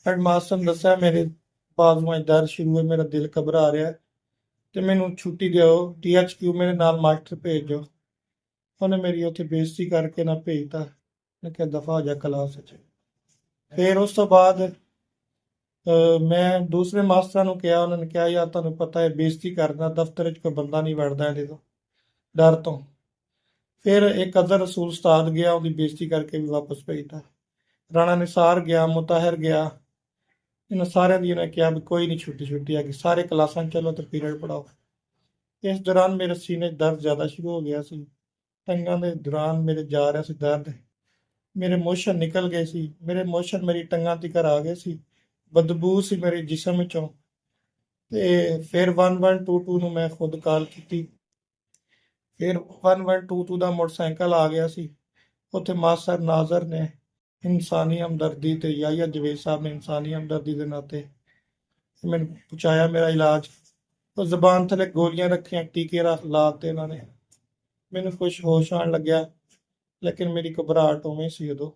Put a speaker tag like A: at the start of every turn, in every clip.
A: Headmaster ਨੇ ਦੱਸਿਆ ਮੇਰੇ ਬਾਜ਼ੂਆਂ 'ਚ ਦਰਦ ਸ਼ੁਰੂ ਹੈ, ਮੇਰਾ ਦਿਲ ਘਬਰਾ ਰਿਹਾ ਤੇ ਮੈਨੂੰ ਛੁੱਟੀ ਦਿਓ, THQ ਮੇਰੇ ਨਾਲ ਮਾਸਟਰ ਭੇਜ ਦਿਓ। ਉਹਨੇ ਮੇਰੀ ਉੱਥੇ ਬੇਇੱਜ਼ਤੀ ਕਰਕੇ ਨਾ ਭੇਜਤਾ। ਮੈਂ ਕਿਹਾ ਦਫਾ ਹੋ ਜਾ ਕਲਾਸ 'ਚ। ਫਿਰ ਉਸ ਤੋਂ ਬਾਅਦ ਮੈਂ ਦੂਸਰੇ ਮਾਸਟਰਾਂ ਨੂੰ ਕਿਹਾ, ਉਹਨਾਂ ਨੇ ਕਿਹਾ ਯਾਰ ਤੁਹਾਨੂੰ ਪਤਾ ਹੈ ਬੇਇੱਜ਼ਤੀ ਕਰਨਾ, ਦਫ਼ਤਰ 'ਚ ਕੋਈ ਬੰਦਾ ਨਹੀਂ ਵੜਦਾ ਇਹਦੇ ਤੋਂ ਡਰ ਤੋਂ। ਫਿਰ ਇੱਕ ਅਦਰ ਰਸੂਲ ਉਸਤਾਦ ਗਿਆ, ਉਹਦੀ ਬੇਇੱਜ਼ਤੀ ਕਰਕੇ ਵੀ ਵਾਪਸ ਭੇਜਤਾ। ਰਾਣਾ ਨਿਸਾਰ ਗਿਆ, ਮੁਤਾਹਿਰ ਗਿਆ, ਇਹਨਾਂ ਸਾਰਿਆਂ ਦੀ ਉਹਨੇ ਕਿਹਾ ਵੀ ਕੋਈ ਨਹੀਂ ਛੁੱਟੀ ਆ ਗਈ, ਸਾਰੇ ਕਲਾਸਾਂ 'ਚ ਚਲੋ ਤੇ ਪੀਰੀਅਡ ਪੜਾਓ। ਇਸ ਦੌਰਾਨ ਮੇਰੇ ਸੀਨੇ 'ਚ ਦਰਦ ਜ਼ਿਆਦਾ ਸ਼ੁਰੂ ਹੋ ਗਿਆ ਸੀ, ਟੰਗਾਂ ਦੇ ਦੌਰਾਨ ਮੇਰੇ ਜਾ ਰਿਹਾ ਸੀ ਦਰਦ, ਮੇਰੇ ਮੋਸ਼ਨ ਨਿਕਲ ਗਏ ਸੀ, ਮੇਰੇ ਮੋਸ਼ਨ ਮੇਰੀ ਟੰਗਾਂ ਤੀਕਰ ਆ ਗਏ ਸੀ, ਬਦਬੂ ਸੀ ਮੇਰੇ ਜਿਸਮ ਵਿੱਚੋਂ। ਤੇ ਫਿਰ 1122 ਨੂੰ ਮੈਂ ਖੁਦ ਕਾਲ ਕੀਤੀ। ਫਿਰ 1122 ਦਾ ਮੋਟਰਸਾਈਕਲ ਆ ਗਿਆ ਸੀ। ਉੱਥੇ ਮਾਸਟਰ ਨਾਜ਼ਰ ਨੇ ਇਨਸਾਨੀ ਹਮਦਰਦੀ ਤੇ ਯਾਹਿਆ ਜਵੇਦ ਸਾਹਿਬ ਨੇ ਇਨਸਾਨੀ ਹਮਦਰਦੀ ਦੇ ਨਾਤੇ ਮੈਨੂੰ ਪਹੁੰਚਾਇਆ ਮੇਰਾ ਇਲਾਜ। ਉਹ ਜ਼ਬਾਨ ਥੱਲੇ ਗੋਲੀਆਂ ਰੱਖੀਆਂ, ਟੀਕੇ ਲਾਤੇ ਇਹਨਾਂ ਨੇ। ਮੈਨੂੰ ਕੁਛ ਹੋਸ਼ ਆਉਣ ਲੱਗਿਆ, ਲੇਕਿਨ ਮੇਰੀ ਘਬਰਾਹਟ ਉਵੇਂ ਸੀ ਉਦੋਂ।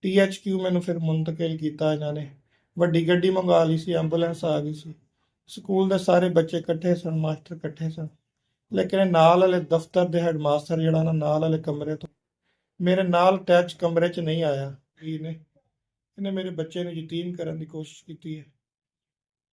A: THQ ਮੈਨੂੰ ਫਿਰ ਮੁੰਤਕਿਲ ਕੀਤਾ ਇਹਨਾਂ ਨੇ। ਵੱਡੀ ਗੱਡੀ ਮੰਗਾ ਲਈ ਸੀ, ਐਂਬੂਲੈਂਸ ਆ ਗਈ ਸੀ। ਸਕੂਲ ਦੇ ਸਾਰੇ ਬੱਚੇ ਇਕੱਠੇ ਸਨ, ਮਾਸਟਰ ਇਕੱਠੇ ਸਨ, ਲੇਕਿਨ ਇਹ ਨਾਲ ਵਾਲੇ ਦਫ਼ਤਰ ਦੇ ਹੈਡਮਾਸਟਰ ਜਿਹੜਾ ਨਾ ਨਾਲ ਵਾਲੇ ਕਮਰੇ ਤੋਂ ਮੇਰੇ ਨਾਲ ਅਟੈਚ ਕਮਰੇ 'ਚ ਨਹੀਂ ਆਇਆ। ਇਹਨੇ ਮੇਰੇ ਬੱਚੇ ਨੂੰ ਯਤੀਮ ਕਰਨ ਦੀ ਕੋਸ਼ਿਸ਼ ਕੀਤੀ ਹੈ।